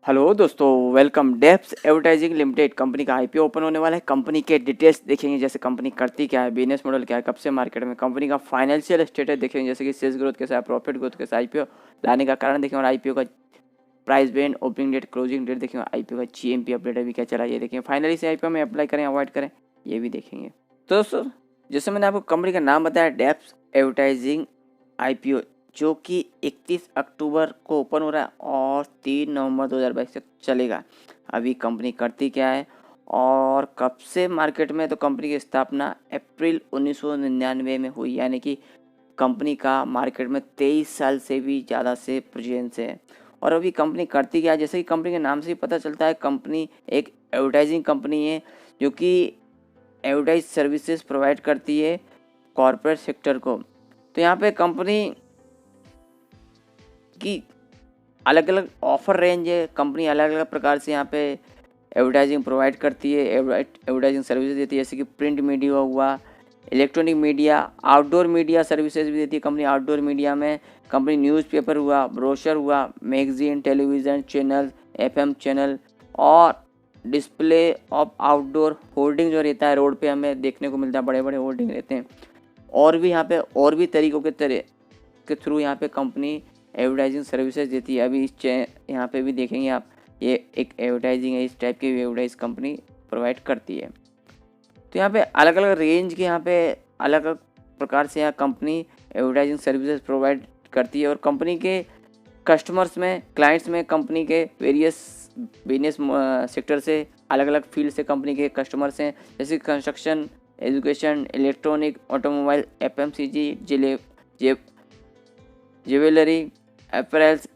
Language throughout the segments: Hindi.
हेलो दोस्तों, welcome. Deps advertising limited company का आईपीओ ओपन होने वाला है। कंपनी के डिटेल्स देखेंगे, जैसे कंपनी करती क्या है, बिजनेस मॉडल क्या है, कब से मार्केट में, कंपनी का फाइनेंशियल स्टेटस देखेंगे, जैसे कि सेल्स ग्रोथ कैसा है, प्रॉफिट ग्रोथ कैसा है, आईपीओ लाने का कारण देखेंगे और आईपीओ का price band, opening date, closing date देखेंगे, आईपीओ का जीएमपी अपडेट अभी क्या चला है ये देखेंगे। फाइनली से आईपीओ में अप्लाई करें अवॉइड करें ये भी देखेंगे। तो दोस्तों, जैसे मैंने आपको कंपनी का नाम बताया, डेप्स एडवर्टाइजिंग आईपीओ, जो कि 31 अक्टूबर को ओपन हो रहा है और 3 नवंबर 2022 तक चलेगा। अभी कंपनी करती क्या है और कब से मार्केट में, तो कंपनी की स्थापना अप्रैल 1999 में हुई, यानी कि कंपनी का मार्केट में 23 साल से भी ज़्यादा से प्रेजेंस है। और अभी कंपनी करती क्या है, जैसे कि कंपनी के नाम से ही पता चलता है, कंपनी एक एडवर्टाइजिंग कंपनी है जो कि एडवर्टाइज सर्विसेज प्रोवाइड करती है कॉरपोरेट सेक्टर को। तो यहाँ पे कंपनी की अलग अलग ऑफर रेंज है। कंपनी अलग अलग प्रकार से यहाँ पे एडवर्टाइजिंग प्रोवाइड करती है, एडवर्टाइजिंग सर्विसेज देती है, जैसे कि प्रिंट मीडिया हुआ, electronic media, outdoor media services भी देती है कंपनी। आउटडोर मीडिया में कंपनी न्यूज़पेपर हुआ, ब्रोशर हुआ, magazine, television channel, FM channel और डिस्प्ले ऑफ आउटडोर होर्डिंग जो रहता है रोड पे हमें देखने को मिलता है, बड़े बड़े होर्डिंग रहते हैं। और भी यहाँ पे और भी तरीकों के थ्रू यहाँ पे कंपनी एडवर्टाइजिंग सर्विसेज देती है। अभी यहाँ पे भी देखेंगे आप, ये एक एडवर्टाइजिंग है, इस टाइप की एडवर्टाइज कंपनी प्रोवाइड करती है। तो यहाँ पे अलग अलग रेंज के, यहाँ पे अलग अलग प्रकार से यहाँ कंपनी एडवर्टाइजिंग सर्विसेज प्रोवाइड करती है। और कंपनी के कस्टमर्स में, क्लाइंट्स में, कंपनी के वेरियस बिजनेस सेक्टर से, अलग अलग फील्ड से कंपनी के कस्टमर्स हैं, जैसे construction, education, electronic, automobile, FMCG, jewellery, apparels,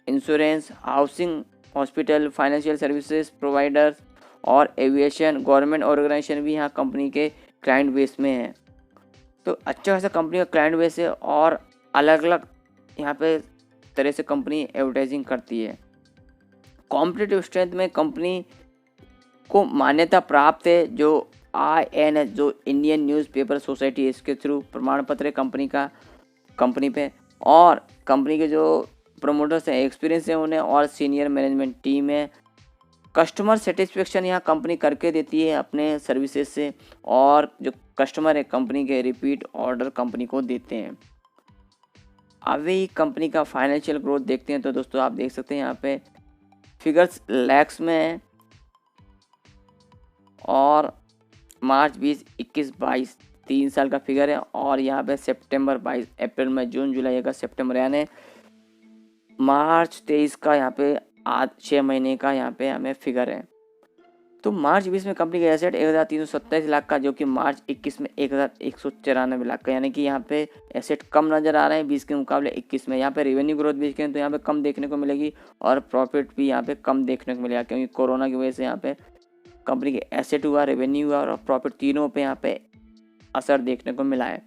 insurance, housing, hospital, financial services providers और एविएशन, गवर्नमेंट ऑर्गेनाइजेशन भी यहाँ कंपनी के क्लाइंट बेस में है। तो अच्छा खासा कंपनी का क्लाइंट बेस है और अलग अलग यहाँ पे तरह से कंपनी एडवर्टाइजिंग करती है। कॉम्पिटिटिव स्ट्रेंथ में कंपनी को मान्यता प्राप्त है, जो INS, जो इंडियन न्यूज़पेपर सोसाइटी है, इसके थ्रू प्रमाण पत्र है कंपनी का, कंपनी पे। और कंपनी के जो प्रमोटर्स हैं, एक्सपीरियंस है उन्हें, और सीनियर मैनेजमेंट टीम है। कस्टमर सेटिस्फेक्शन यहाँ कंपनी करके देती है अपने सर्विसेज से, और जो कस्टमर है कंपनी के रिपीट ऑर्डर कंपनी को देते हैं। अभी कंपनी का फाइनेंशियल ग्रोथ देखते हैं, तो दोस्तों आप देख सकते हैं यहाँ पे फिगर्स लैक्स में है और मार्च 20, 21, 22 3 साल का फिगर है। और यहाँ पे सितंबर 22, अप्रैल में, जून, जुलाई, अगस्त, सितंबर, यानी मार्च 23 का यहाँ पे आज 6 महीने का यहाँ पे हमें फिगर है। तो मार्च 20 में कंपनी का एसेट 1327 लाख का, जो कि मार्च 21 में 1194 लाख का, यानी कि यहाँ पे एसेट कम नज़र आ रहे हैं 20 के मुकाबले 21 में। यहाँ पे रेवेन्यू ग्रोथ भी तो यहाँ पे कम देखने को मिलेगी और प्रॉफिट भी यहाँ पे कम देखने को मिलेगा, क्योंकि कोरोना की वजह से यहाँ पे कंपनी के एसेट हुआ, रेवेन्यू हुआ और प्रॉफिट, तीनों पे यहाँ पे असर देखने को मिला है।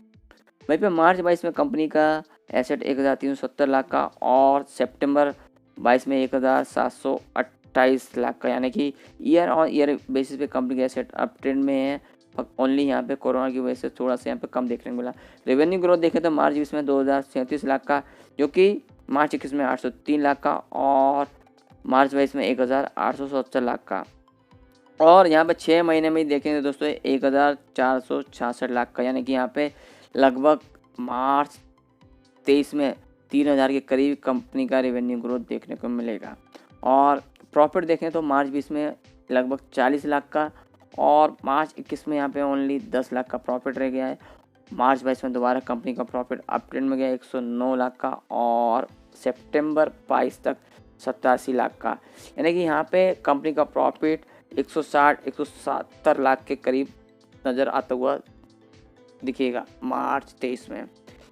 वहीं पे मार्च 22 में कंपनी का एसेट 1370 लाख का और सितंबर 22 में 1728 लाख का, यानी कि ईयर ऑन ईयर बेसिस पे कंपनी का एसेट अप ट्रेंड में है। ओनली यहाँ पे कोरोना की वजह से थोड़ा सा यहाँ पे कम देखने को मिला। रेवेन्यू ग्रोथ देखें तो मार्च 20 में 2037 लाख का, जो कि मार्च 21 में 803 लाख का और मार्च 22 में 1870 लाख का। और यहाँ पे 6 महीने में ही देखेंगे दोस्तों 1466 लाख का, यानी कि यहाँ पे लगभग मार्च 23 में 3000 के करीब कंपनी का रेवेन्यू ग्रोथ देखने को मिलेगा। और प्रॉफिट देखें तो मार्च 20 में लगभग 40 लाख का और मार्च 21 में यहाँ पे ओनली 10 लाख का प्रॉफिट रह गया है। मार्च 22 में दोबारा कंपनी का प्रॉफिट अप ट्रेंड में गया 109 लाख का और सितंबर 22 तक 87 लाख का, यानी कि यहाँ पे कंपनी का प्रॉफिट 160-170 लाख के करीब नज़र आता हुआ दिखेगा मार्च 23 में।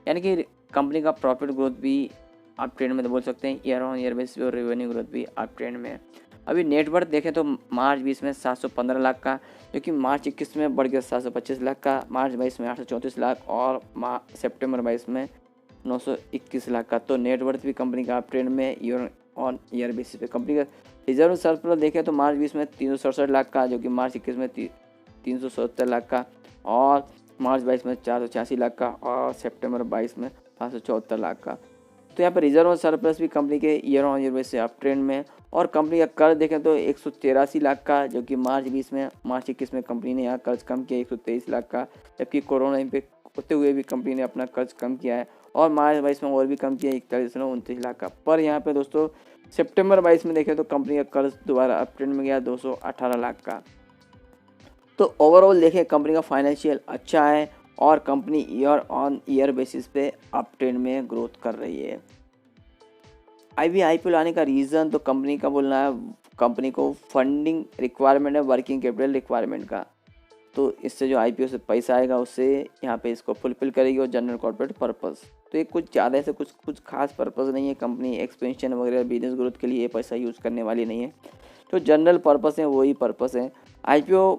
यानी कि कंपनी का प्रॉफिट ग्रोथ भी अप ट्रेंड में तो बोल सकते हैं, ईयर ऑन ईयर बेसिस पे, और रेवेन्यू ग्रोथ भी अप ट्रेंड में है। अभी नेटवर्थ देखें तो मार्च 20 में 715 लाख का, जो कि मार्च 21 में बढ़ गया 725 लाख का, मार्च 22 में 834 लाख और सितंबर 22 में 921 लाख का। तो नेटवर्थ भी कंपनी का अप ट्रेंड में ईयर ऑन ईयर बेसिस पे। कंपनी का रिजर्व सरप्लस देखें तो मार्च 20 में 367 लाख का, जो कि मार्च 21 में 377 लाख का और मार्च 22 में 486 लाख का और सितंबर 22 में 574 लाख का। तो यहाँ पर रिजर्व और सरप्लस भी कंपनी के ईयर ऑन ईयर बेस से अप ट्रेंड में। और कंपनी का कर्ज देखें तो 183 लाख का, जो कि मार्च 20 में, मार्च 21 में कंपनी ने यहाँ कर्ज कम किया 123 लाख का, जबकि कोरोना इम्पैक्ट होते हुए भी कंपनी ने अपना कर्ज कम किया है। और मार्च 22 में और भी कम किया 41.29 लाख का। पर यहाँ पे दोस्तों सितंबर 22 में देखें तो कंपनी का कर्ज दोबारा अप ट्रेंड में गया 218 लाख का। तो ओवरऑल देखें कंपनी का फाइनेंशियल अच्छा है और company year on year basis पे अप ट्रेंड में ग्रोथ कर रही है। IPO लाने का रीज़न तो कंपनी का बोलना है, कंपनी को फंडिंग रिक्वायरमेंट है, वर्किंग कैपिटल रिक्वायरमेंट का। तो इससे जो IPO से पैसा आएगा उससे यहाँ पे इसको फुलफिल करेगी। और जनरल कॉर्पोरेट पर्पस, तो ये कुछ ज़्यादा से कुछ खास पर्पस नहीं है। कंपनी एक्सपेंशन वगैरह बिजनेस ग्रोथ के लिए ये पैसा यूज़ करने वाली नहीं है। तो जनरल पर्पस है, वही पर्पस है। IPO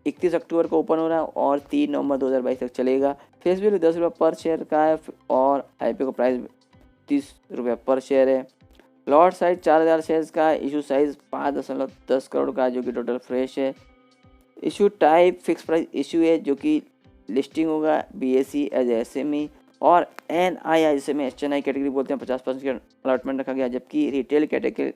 31 अक्टूबर को ओपन हो रहा है और 3 नवंबर 2022 तक चलेगा। फेस वैल्यू 10 रुपये पर शेयर का है और IPO का प्राइस 30 रुपये पर शेयर है। लॉट साइज 4000 शेयर्स का है। इशू साइज 5.10 करोड़ का, जो कि टोटल फ्रेश है। Issue type fix price issue है, जो कि लिस्टिंग होगा BSE एज SME और NII जिसे में HNI कैटेगरी बोलते हैं 50% का अलॉटमेंट रखा गया, जबकि रिटेल कैटेगरी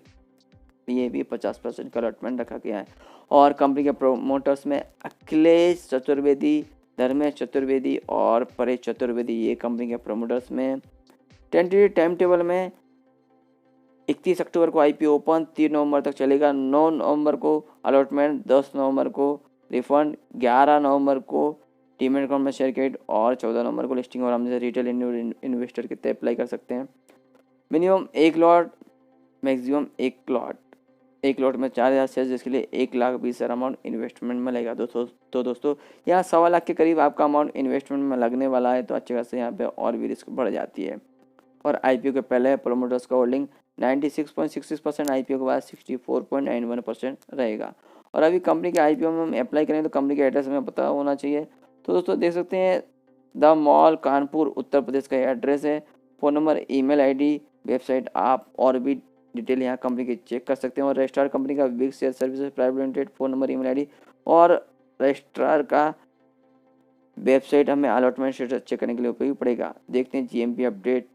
लिए भी 50% का अलॉटमेंट रखा गया है। और कंपनी के प्रोमोटर्स में अखिलेश चतुर्वेदी, धर्मेश चतुर्वेदी और परेश चतुर्वेदी, ये कंपनी के प्रोमोटर्स में। टेंटेटिव टाइम टेबल में 31 अक्टूबर को IPO ओपन, 3 नवंबर तक चलेगा। 9 नवंबर को अलॉटमेंट, 10 नवंबर को रिफंड, 11 नवंबर को डीमैट अकाउंट में शेयर क्रेडिट और 14 नवंबर को लिस्टिंग। और हम जैसे रिटेल इन्वेस्टर कितने अप्लाई कर सकते हैं? Minimum 1 lot, maximum 1 lot. 1 lot में 4000 शेयर, जिसके लिए 1,20,000 अमाउंट इन्वेस्टमेंट में लगेगा। तो दोस्तों यहाँ 1.25 लाख के करीब आपका अमाउंट इन्वेस्टमेंट में लगने वाला है। तो अच्छे खासे यहाँ पे और भी रिस्क बढ़ जाती है। और IPO के पहले प्रोमोटर्स का होल्डिंग 96.66%, IPO के बाद 64.91% रहेगा। और अभी कंपनी के IPO में हम अप्लाई करें तो कंपनी के एड्रेस हमें पता होना चाहिए। तो दोस्तों देख सकते हैं द मॉल, कानपुर, उत्तर प्रदेश का एड्रेस है। Phone number, email ID, website आप और भी डिटेल यहाँ कंपनी की चेक कर सकते हैं। और रजिस्ट्रार कंपनी का big share services private limited, phone number, email ID और रजिस्ट्रार का वेबसाइट हमें अलॉटमेंट स्टेटस चेक करने के लिए उपयोग पड़ेगा। देखते हैं GMP अपडेट।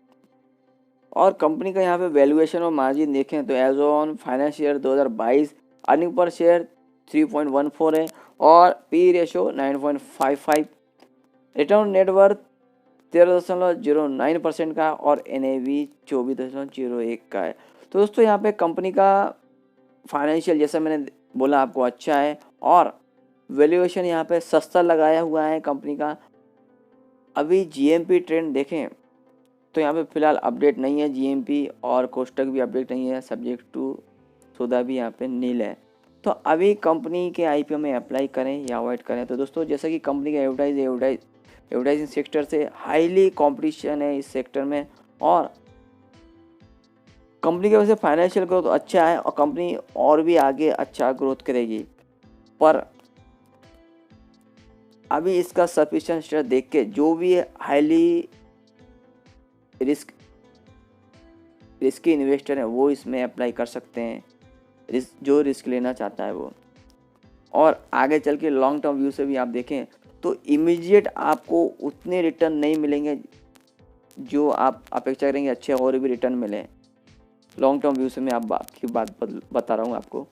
और कंपनी का यहाँ पे वैल्यूएशन और मार्जिन देखें तो as on financial year 2022 earning per share 3.14 है और P ratio 9.55, return on net worth 13.09% का और NAV 24.01 का है। तो दोस्तों यहाँ पे कंपनी का फाइनेंशियल जैसा मैंने बोला आपको अच्छा है और वैल्यूएशन यहाँ पे सस्ता लगाया हुआ है कंपनी का। अभी GMP ट्रेंड देखें तो यहाँ पे फिलहाल अपडेट नहीं है GMP और कोष्टक भी अपडेट नहीं है, सब्जेक्ट टू सौदा भी यहाँ पे नील है। तो अभी कंपनी के IPO में अप्लाई करें या अवॉइड करें? तो दोस्तों जैसा कि कंपनी का एडवर्टाइजिंग सेक्टर से हाईली कंपटीशन है इस सेक्टर में और कंपनी की वजह से फाइनेंशियल ग्रोथ अच्छा है और कंपनी और भी आगे अच्छा ग्रोथ करेगी। पर अभी इसका सफिशिएंट शेयर देख के जो भी हाईली रिस्की इन्वेस्टर है वो इसमें अप्लाई कर सकते हैं, जो रिस्क लेना चाहता है वो। और आगे चल के लॉन्ग टर्म व्यू से भी आप देखें तो इमीडिएट आपको उतने रिटर्न नहीं मिलेंगे जो आप अपेक्षा करेंगे अच्छे और भी रिटर्न मिले। लॉन्ग टर्म व्यू से मैं आपकी बात बता रहा हूँ आपको।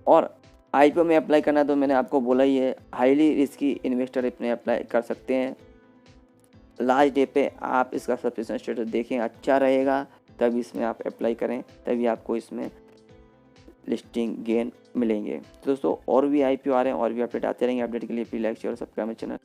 और IPO में अप्लाई करना तो मैंने आपको बोला ही है, हाईली रिस्की इन्वेस्टर अपने अप्लाई कर सकते हैं। लास्ट डे पे आप इसका सब्सक्रिप्शन स्टेटस देखें, अच्छा रहेगा तब इसमें आप अप्लाई करें, तभी आपको इसमें लिस्टिंग गेन मिलेंगे। तो दोस्तों और भी IPO आ रहे हैं और भी अपडेट आते रहेंगे। अपडेट के लिए प्लीज लाइक शेयर और सब्सक्राइब चैनल।